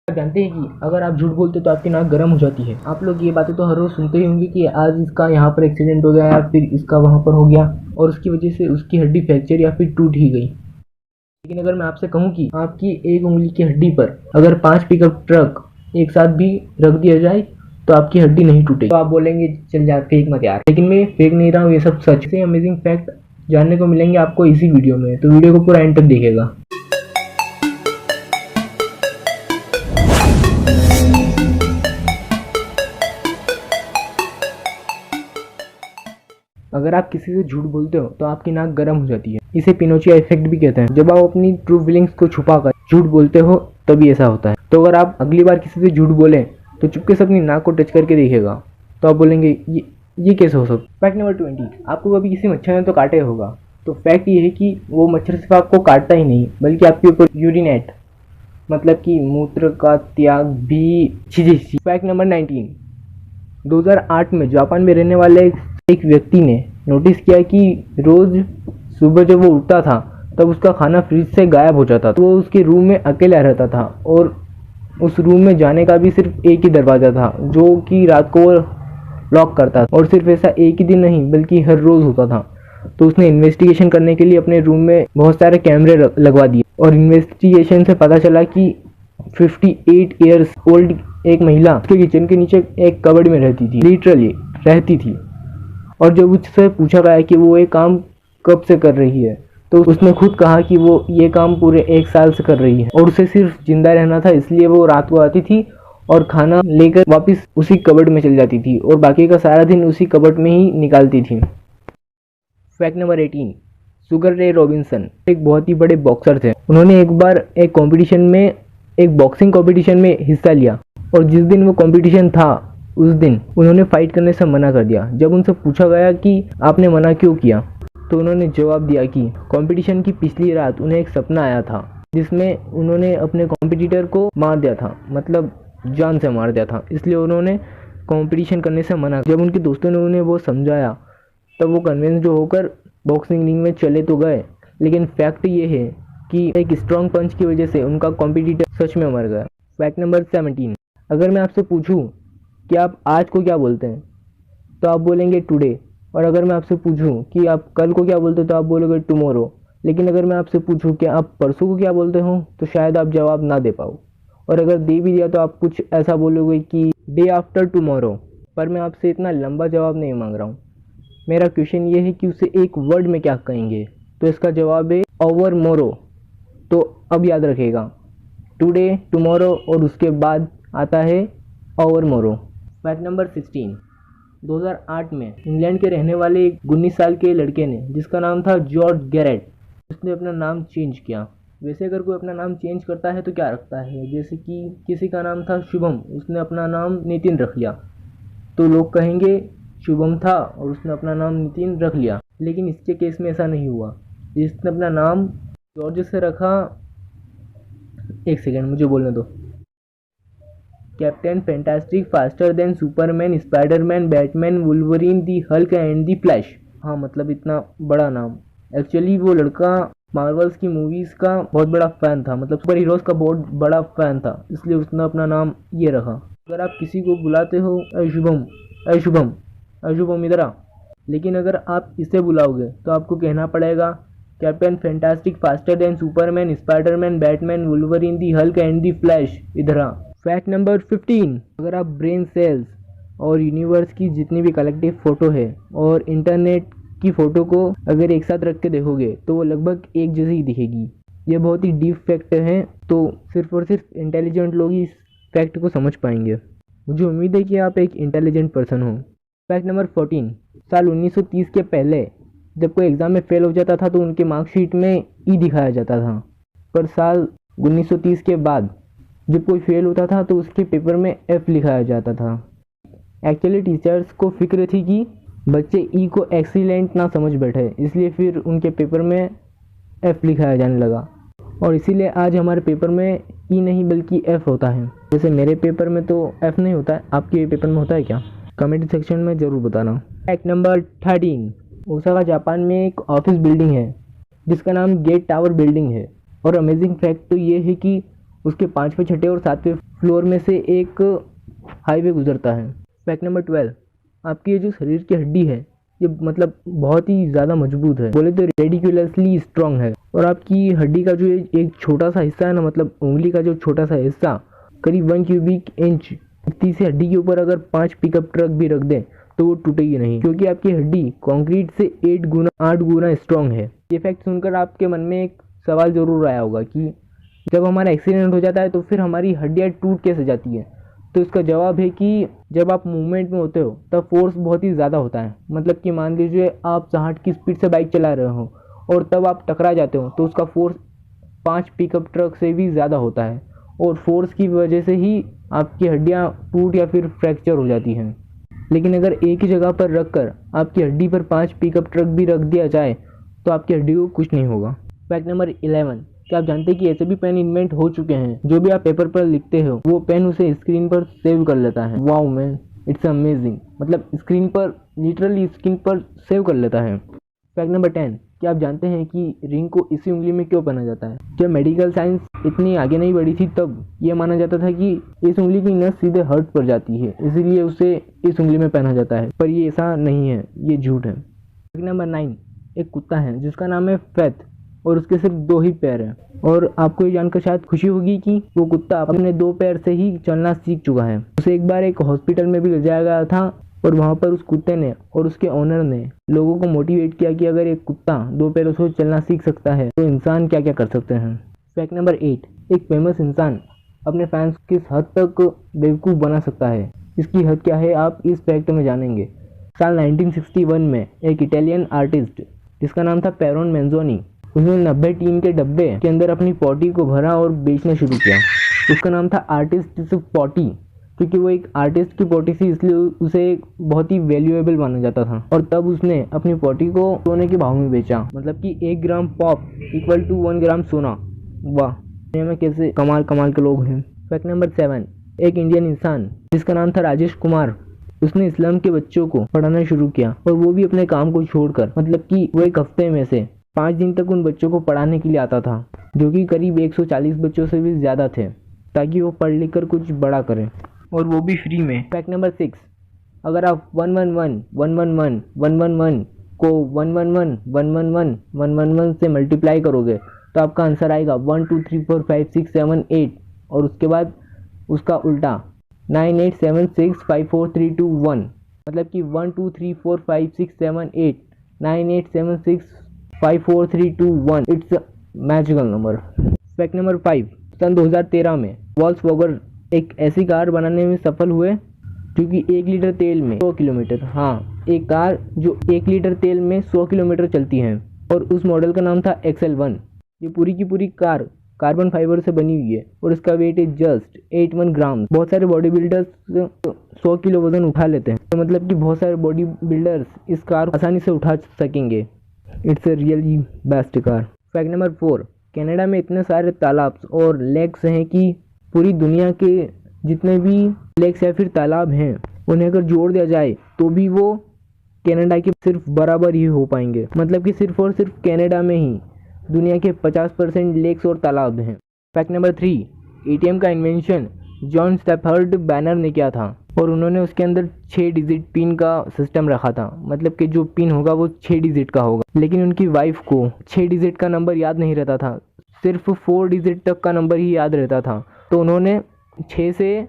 आप जानते हैं कि अगर आप झूठ बोलते तो आपकी नाक गर्म हो जाती है। आप लोग ये बातें तो हर रोज़ सुनते ही होंगे कि आज इसका यहाँ पर एक्सीडेंट हो गया या फिर इसका वहाँ पर हो गया और उसकी वजह से उसकी हड्डी फ्रैक्चर या फिर टूट ही गई। लेकिन अगर मैं आपसे कहूँ कि आपकी एक उंगली की हड्डी पर अगर 5 पिकअप ट्रक एक साथ भी रख दिया जाए तो आपकी हड्डी नहीं टूटेगी। तो आप बोलेंगे चल जा फेक मत यार, लेकिन मैं फेक नहीं रहा हूँ, ये सब सच से अमेजिंग फैक्ट जानने को मिलेंगे आपको इसी वीडियो में, तो वीडियो को पूरा एंड तक देखिएगा। अगर आप किसी से झूठ बोलते हो तो आपकी नाक गर्म हो जाती है। इसे पिनोचियो इफेक्ट भी कहते हैं। जब आप अपनी ट्रू फीलिंग्स को छुपाकर झूठ बोलते हो तभी ऐसा होता है। तो अगर आप अगली बार किसी से झूठ बोलें तो चुपके से अपनी नाक को टच करके देखिएगा, तो आप बोलेंगे ये कैसे हो सकता। फैक्ट नंबर 20, आपको कभी किसी मच्छर ने तो काटे होगा। तो फैक्ट ये है कि वो मच्छर सिर्फ आपको काटता ही नहीं बल्कि आपके ऊपर यूरिनेट मतलब कि मूत्र का त्याग भी। फैक्ट नंबर 19, 2008 में जापान में रहने वाले एक व्यक्ति ने नोटिस किया कि रोज सुबह जब वो उठता था तब उसका खाना फ्रिज से गायब हो जाता था। तो वो उसके रूम में अकेला रहता था और उस रूम में जाने का भी सिर्फ एक ही दरवाज़ा था जो कि रात को वो लॉक करता था। और सिर्फ ऐसा एक ही दिन नहीं बल्कि हर रोज़ होता था। तो उसने इन्वेस्टिगेशन करने के लिए अपने रूम में बहुत सारे कैमरे लगवा दिए और इन्वेस्टिगेशन से पता चला कि 58 ईयर्स ओल्ड एक महिला उसके किचन के नीचे एक कबर्ड में रहती थी, लिटरली रहती थी। और जब उससे पूछा गया कि वो ये काम कब से कर रही है तो उसने खुद कहा कि वो ये काम पूरे 1 साल से कर रही है और उसे सिर्फ जिंदा रहना था, इसलिए वो रात को आती थी और खाना लेकर वापस उसी कबर्ड में चल जाती थी और बाकी का सारा दिन उसी कबर्ड में ही निकालती थी। फैक्ट नंबर 18, सुगर रे रॉबिन्सन एक बहुत ही बड़े बॉक्सर थे। उन्होंने एक बार एक कंपटीशन में एक बॉक्सिंग कंपटीशन में हिस्सा लिया और जिस दिन वो कंपटीशन था उस दिन उन्होंने फाइट करने से मना कर दिया। जब उनसे पूछा गया कि आपने मना क्यों किया तो उन्होंने जवाब दिया कि कंपटीशन की पिछली रात उन्हें एक सपना आया था जिसमें उन्होंने अपने कॉम्पिटिटर को मार दिया था, मतलब जान से मार दिया था, इसलिए उन्होंने कंपटीशन करने से मना। जब उनके दोस्तों ने उन्हें वो समझाया तब वो कन्विंस होकर बॉक्सिंग रिंग में चले तो गए, लेकिन फैक्ट ये है कि एक स्ट्रॉन्ग पंच की वजह से उनका कॉम्पिटिटर सच में मर गया। फैक्ट नंबर 17, अगर मैं आपसे पूछूं कि आप आज को क्या बोलते हैं तो आप बोलेंगे टुडे, और अगर मैं आपसे पूछूं कि आप कल को क्या बोलते हैं तो आप बोलोगे टुमारो। लेकिन अगर मैं आपसे पूछूं कि आप परसों को क्या बोलते हो तो शायद आप जवाब ना दे पाओ, और अगर दे भी दिया तो आप कुछ ऐसा बोलोगे कि डे आफ्टर टुमारो। पर मैं आपसे इतना लंबा जवाब नहीं मांग रहा हूँ, मेरा क्वेश्चन ये है कि उसे एक वर्ड में क्या कहेंगे, तो इसका जवाब है ओवर मोरो। तो अब याद रखिएगा, टुडे, टुमारो और उसके बाद आता है ओवर मोरो। फैक्ट नंबर 16, 2008 में इंग्लैंड के रहने वाले एक 19 साल के लड़के ने जिसका नाम था जॉर्ज गैरेट, उसने अपना नाम चेंज किया। वैसे अगर कोई अपना नाम चेंज करता है तो क्या रखता है, जैसे कि किसी का नाम था शुभम, उसने अपना नाम नितिन रख लिया तो लोग कहेंगे शुभम था और उसने अपना नाम नितिन रख लिया। लेकिन इसके केस में ऐसा नहीं हुआ, जिसने अपना नाम जॉर्ज से रखा, एक सेकेंड मुझे बोलने दो, captain fantastic, faster than Superman, Spiderman, Batman, Wolverine, the Hulk and the flash. हाँ, मतलब इतना बड़ा नाम। एक्चुअली वो लड़का मार्वल्स की मूवीज़ का बहुत बड़ा फ़ैन था, मतलब सुपर हीरोज़ का बहुत बड़ा फ़ैन था, इसलिए उसने अपना नाम ये रखा। अगर आप किसी को बुलाते हो अय शुभम, अय शुभम, अय शुभम इधर आ, लेकिन अगर आप इसे बुलाओगे तो आपको कहना पड़ेगा captain fantastic, faster than Superman, Spiderman, Batman, Wolverine, the Hulk and the flash, इधर आ। फैक्ट नंबर 15, अगर आप ब्रेन सेल्स और यूनिवर्स की जितनी भी कलेक्टिव फ़ोटो है और इंटरनेट की फ़ोटो को अगर एक साथ रख के देखोगे तो वो लगभग एक जैसी ही दिखेगी। ये बहुत ही डीप फैक्ट है, तो सिर्फ और सिर्फ इंटेलिजेंट लोग ही इस फैक्ट को समझ पाएंगे। मुझे उम्मीद है कि आप एक इंटेलिजेंट पर्सन हो। फैक्ट नंबर 14, साल 1930 के पहले जब कोई एग्ज़ाम में फेल हो जाता था तो उनके मार्कशीट में ई दिखाया जाता था, पर साल 1930 के बाद जब कोई फेल होता था तो उसके पेपर में एफ लिखाया जाता था। एक्चुअली टीचर्स को फिक्र थी कि बच्चे ई को एक्सीलेंट ना समझ बैठे, इसलिए फिर उनके पेपर में एफ लिखाया जाने लगा, और इसीलिए आज हमारे पेपर में ई नहीं बल्कि एफ होता है। जैसे मेरे पेपर में तो एफ नहीं होता है, आपके पेपर में होता है क्या? कमेंट सेक्शन में ज़रूर बताना। फैक्ट नंबर 13, ओसाका जापान में एक ऑफिस बिल्डिंग है जिसका नाम गेट टावर बिल्डिंग है, और अमेजिंग फैक्ट तो ये है कि उसके 5वें, 6ठे और 7वें फ्लोर में से एक हाईवे गुजरता है। फैक्ट नंबर 12, आपकी ये जो शरीर की हड्डी है ये मतलब बहुत ही ज़्यादा मजबूत है, बोले तो रेडिकुलसली स्ट्रांग है। और आपकी हड्डी का जो एक छोटा सा हिस्सा है ना, मतलब उंगली का जो छोटा सा हिस्सा करीब 1 क्यूबिक इंच इतनी सी हड्डी के ऊपर अगर 5 पिकअप ट्रक भी रख दें तो वो टूटेगी नहीं, क्योंकि आपकी हड्डी कंक्रीट से 8 गुना स्ट्रांग है। ये फैक्ट सुनकर आपके मन में एक सवाल जरूर आया होगा कि जब हमारा एक्सीडेंट हो जाता है तो फिर हमारी हड्डियाँ टूट कैसे जाती है। तो इसका जवाब है कि जब आप मूवमेंट में होते हो तब फोर्स बहुत ही ज़्यादा होता है। मतलब कि मान लीजिए आप 60 की स्पीड से बाइक चला रहे हो और तब आप टकरा जाते हो तो उसका फोर्स 5 पिकअप ट्रक से भी ज़्यादा होता है, और फोर्स की वजह से ही आपकी हड्डियाँ टूट या फिर फ्रैक्चर हो जाती हैं। लेकिन अगर एक ही जगह पर रख कर आपकी हड्डी पर 5 पिकअप ट्रक भी रख दिया जाए तो आपकी हड्डी को कुछ नहीं होगा। फैक्ट नंबर 11, क्या आप जानते हैं कि ऐसे भी पेन इन्वेंट हो चुके हैं जो भी आप पेपर पर लिखते हो वो पेन उसे स्क्रीन पर सेव कर लेता है। Wow man, it's amazing. मतलब स्क्रीन पर लिटरली स्क्रीन पर सेव कर लेता है। फैक्ट नंबर 10, क्या आप जानते हैं कि रिंग को इसी उंगली में क्यों पहना जाता है? जब मेडिकल साइंस इतनी आगे नहीं बढ़ी थी तब यह माना जाता था कि इस उंगली की नस सीधे हर्ट पर जाती है, इसीलिए उसे इस उंगली में पहना जाता है, पर ये ऐसा नहीं है, ये झूठ है। फैक्ट नंबर 9, एक कुत्ता है जिसका नाम है फेथ और उसके सिर्फ 2 ही पैर हैं, और आपको ये जानकर शायद खुशी होगी कि वो कुत्ता अपने 2 पैर से ही चलना सीख चुका है। उसे एक बार एक हॉस्पिटल में भी ले जाया गया था और वहाँ पर उस कुत्ते ने और उसके ओनर ने लोगों को मोटिवेट किया कि अगर एक कुत्ता 2 पैरों से चलना सीख सकता है तो इंसान क्या क्या कर सकते हैं। फैक्ट नंबर 8, एक फेमस इंसान अपने फैंस को किस हद तक बेवकूफ़ बना सकता है, इसकी हद क्या है आप इस फैक्ट में जानेंगे। साल 1961 में एक इटालियन आर्टिस्ट जिसका नाम था पेरोन मेंजोनी, उसने 90 टीन के डब्बे के अंदर अपनी पॉटी को भरा और बेचना शुरू किया। उसका नाम था आर्टिस्ट पॉटी, क्योंकि वो एक आर्टिस्ट की पॉटी थी इसलिए उसे एक बहुत ही वैल्यूएबल माना जाता था। और तब उसने अपनी पॉटी को सोने के भाव में बेचा, मतलब कि 1 ग्राम पॉप इक्वल टू 1 ग्राम सोना। वाह, दुनिया में कैसे कमाल कमाल के लोग हैं। फैक्ट नंबर 7, एक इंडियन इंसान जिसका नाम था राजेश कुमार, उसने स्लम के बच्चों को पढ़ाना शुरू किया, और वो भी अपने काम को छोड़कर, मतलब कि वो एक हफ्ते में से 5 दिन तक उन बच्चों को पढ़ाने के लिए आता था, जो कि करीब 140 बच्चों से भी ज़्यादा थे, ताकि वो पढ़ लिख कर कुछ बड़ा करें, और वो भी फ्री में। फैक्ट नंबर 6, अगर आप 111 111 111 को 111 111 111 से मल्टीप्लाई करोगे तो आपका आंसर आएगा 1 2 3 4 5 6 7 8, और उसके बाद उसका उल्टा 9 8 7 6 5 4 3 2 1, मतलब कि 1 2 3 4 5 6 7 8 9 8 7 6 5 4 3 2 1, it's magical number. Fact number 5, सन 2013 में वॉल्क्सवैगन एक ऐसी कार बनाने में सफल हुए जो कि 1 लीटर तेल में 100 किलोमीटर, हाँ, एक कार जो 1 लीटर तेल में 100 किलोमीटर चलती है, और उस मॉडल का नाम था XL1। ये पूरी की पूरी कार कार्बन फाइबर से बनी हुई है और इसका वेट इज जस्ट 81 ग्राम। बहुत सारे बॉडी बिल्डर्स 100 किलो वजन उठा लेते हैं, तो मतलब कि बहुत सारे बॉडी बिल्डर्स इस कार आसानी से उठा सकेंगे। It's a really best car. Fact number 4, Canada में इतने सारे तालाब और लेक्स हैं कि पूरी दुनिया के जितने भी लेक्स या फिर तालाब हैं उन्हें अगर जोड़ दिया जाए तो भी वो कनाडा के सिर्फ बराबर ही हो पाएंगे। मतलब कि सिर्फ और सिर्फ कनाडा में ही दुनिया के 50% लेक्स और तालाब हैं। फैक्ट नंबर 3, ATM का इन्वेंशन जॉन स्टेफर्ड बैनर ने किया था, और उन्होंने उसके अंदर 6 डिजिट पिन का सिस्टम रखा था, मतलब कि जो पिन होगा वो 6 डिजिट का होगा। लेकिन उनकी वाइफ को 6 डिजिट का नंबर याद नहीं रहता था, सिर्फ 4 डिजिट तक का नंबर ही याद रहता था, तो उन्होंने 6 से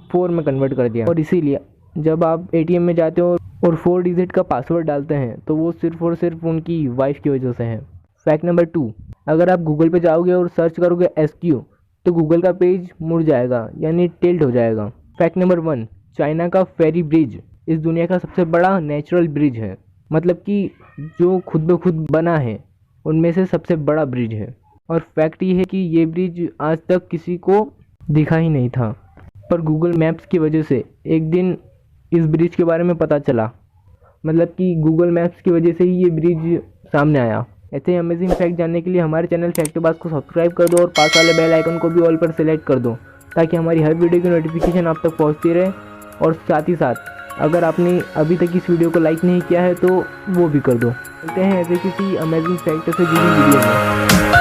4 में कन्वर्ट कर दिया। और इसीलिए जब आप ATM में जाते हो और 4 डिजिट का पासवर्ड डालते हैं तो वो सिर्फ और सिर्फ उनकी वाइफ की वजह से है। फैक्ट नंबर 2, अगर आप गूगल पे जाओगे और सर्च करोगे SQ तो गूगल का पेज मुड़ जाएगा, यानी टिल्ट हो जाएगा। फैक्ट नंबर 1, चाइना का फेरी ब्रिज इस दुनिया का सबसे बड़ा नेचुरल ब्रिज है, मतलब कि जो खुद ब खुद बना है उनमें से सबसे बड़ा ब्रिज है। और फैक्ट ये है कि ये ब्रिज आज तक किसी को दिखा ही नहीं था, पर गूगल मैप्स की वजह से एक दिन इस ब्रिज के बारे में पता चला, मतलब कि गूगल मैप्स की वजह से ही ये ब्रिज सामने आया। ऐसे ही अमेजिंग फैक्ट जानने के लिए हमारे चैनल फैक्टबाज को सब्सक्राइब कर दो और पास वाले बेल आइकन को भी ऑल पर सेलेक्ट कर दो, ताकि हमारी हर वीडियो की नोटिफिकेशन आप तक पहुंचती रहे। और साथ ही साथ अगर आपने अभी तक इस वीडियो को लाइक नहीं किया है तो वो भी कर दो। मिलते हैं ऐसे किसी अमेजिंग फैक्ट से जुड़ी वीडियो में।